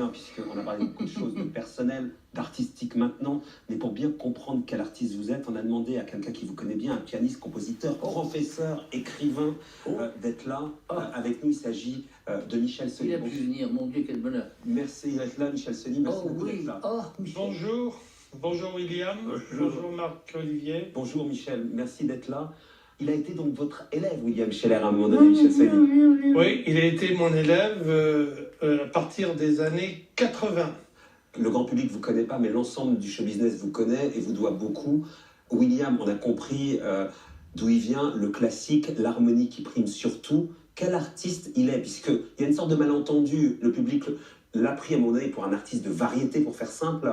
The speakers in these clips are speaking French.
bien, puisqu'on a parlé de beaucoup de choses de personnel, d'artistique maintenant, mais pour bien comprendre quel artiste vous êtes, on a demandé à quelqu'un qui vous connaît bien, un pianiste, compositeur, professeur, écrivain, d'être là avec nous. Il s'agit de Michel Sony. Il a pu venir, mon Dieu, quel bonheur. Merci d'être là, Michel Sony. Merci beaucoup d'être là. Bonjour. Bonjour William. Bonjour Marc-Olivier. Bonjour Michel, merci d'être là. Il a été donc votre élève, William Scheller, à un moment donné, Michel Sony. Oui, il a été mon élève à partir des années 80. Le grand public ne vous connaît pas, mais l'ensemble du show business vous connaît et vous doit beaucoup. William, on a compris d'où il vient, le classique, l'harmonie qui prime surtout. Quel artiste il est, puisqu'il y a une sorte de malentendu. Le public l'a pris à mon œil pour un artiste de variété, pour faire simple.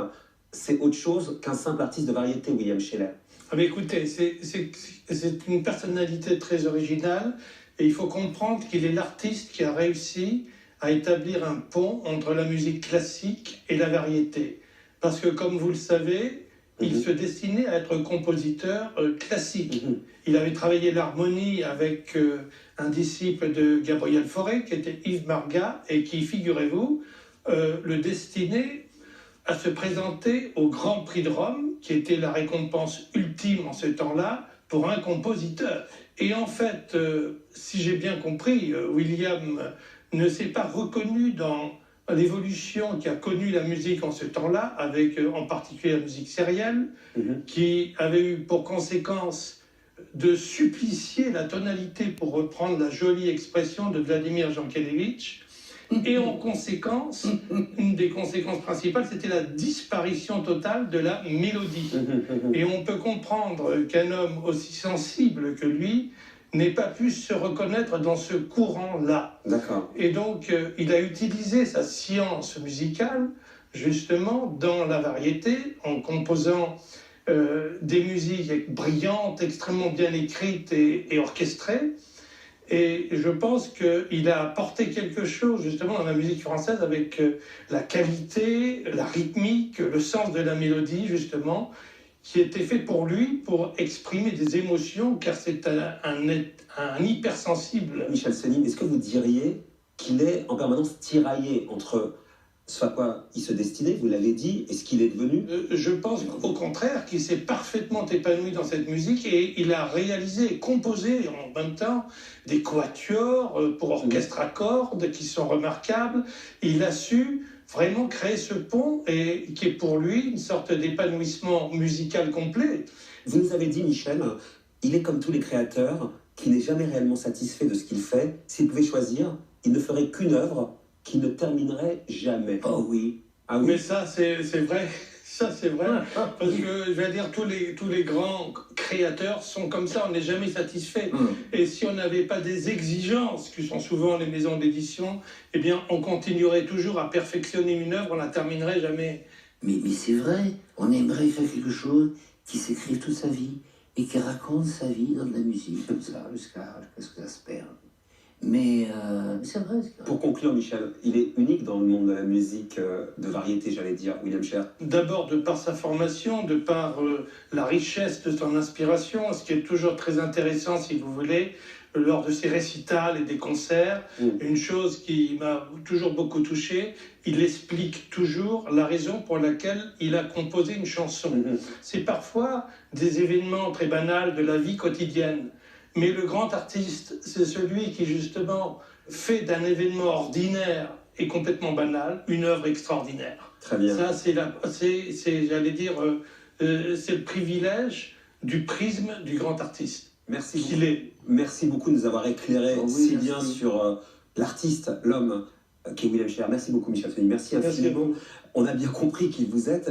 C'est autre chose qu'un simple artiste de variété, William Scheller. Ah mais écoutez, c'est une personnalité très originale et il faut comprendre qu'il est l'artiste qui a réussi à établir un pont entre la musique classique et la variété. Parce que comme vous le savez, il se destinait à être compositeur classique. Il avait travaillé l'harmonie avec un disciple de Gabriel Fauré, qui était Yves Marga, et qui, figurez-vous, le destinait à se présenter au Grand Prix de Rome, qui était la récompense ultime en ce temps-là pour un compositeur. Et en fait, si j'ai bien compris, William ne s'est pas reconnu dans l'évolution qui a connu la musique en ce temps-là, avec en particulier la musique syrienne, qui avait eu pour conséquence de supplicier la tonalité, pour reprendre la jolie expression de Vladimir Jankélévitch. Et en conséquence, une des conséquences principales, c'était la disparition totale de la mélodie. Et on peut comprendre qu'un homme aussi sensible que lui n'ait pas pu se reconnaître dans ce courant-là. D'accord. Et donc, il a utilisé sa science musicale, justement, dans la variété, en composant des musiques brillantes, extrêmement bien écrites et orchestrées. Et je pense qu'il a apporté quelque chose justement dans la musique française avec la qualité, la rythmique, le sens de la mélodie justement, qui était fait pour lui pour exprimer des émotions, car c'est un hypersensible. Michel Sony, est-ce que vous diriez qu'il est en permanence tiraillé entre ce à quoi il se destinait, vous l'avez dit, et ce qu'il est devenu? Je pense au contraire qu'il s'est parfaitement épanoui dans cette musique et il a réalisé et composé en même temps des quatuors pour orchestre à cordes qui sont remarquables. Il a su vraiment créer ce pont et qui est pour lui une sorte d'épanouissement musical complet. Vous nous avez dit, Michel, il est comme tous les créateurs qui n'est jamais réellement satisfait de ce qu'il fait. S'il pouvait choisir, il ne ferait qu'une œuvre qui ne terminerait jamais. Oh oui. Ah oui. Mais ça, c'est vrai. Ça, c'est vrai. Parce que, je vais dire, tous les grands créateurs sont comme ça. On n'est jamais satisfait. Et si on n'avait pas des exigences, qui sont souvent les maisons d'édition, eh bien, on continuerait toujours à perfectionner une œuvre. On ne la terminerait jamais. Mais c'est vrai. On aimerait faire quelque chose qui s'écrive toute sa vie et qui raconte sa vie dans de la musique, comme ça, jusqu'à ce que ça se perde. Mais c'est vrai. Pour conclure, Michel, il est unique dans le monde de la musique de variété, j'allais dire, William Scheller. D'abord, de par sa formation, de par la richesse de son inspiration, ce qui est toujours très intéressant, si vous voulez, lors de ses récitals et des concerts. Une chose qui m'a toujours beaucoup touché, il explique toujours la raison pour laquelle il a composé une chanson. C'est parfois des événements très banals de la vie quotidienne. Mais le grand artiste, c'est celui qui, justement, fait d'un événement ordinaire et complètement banal une œuvre extraordinaire. Très bien. Ça, j'allais dire, c'est le privilège du prisme du grand artiste. Merci qu'il est. Merci beaucoup de nous avoir éclairé si bien sur l'artiste, l'homme qui est William Scheller. Merci beaucoup, Michel Sony. Merci infiniment. On a bien compris qui vous êtes.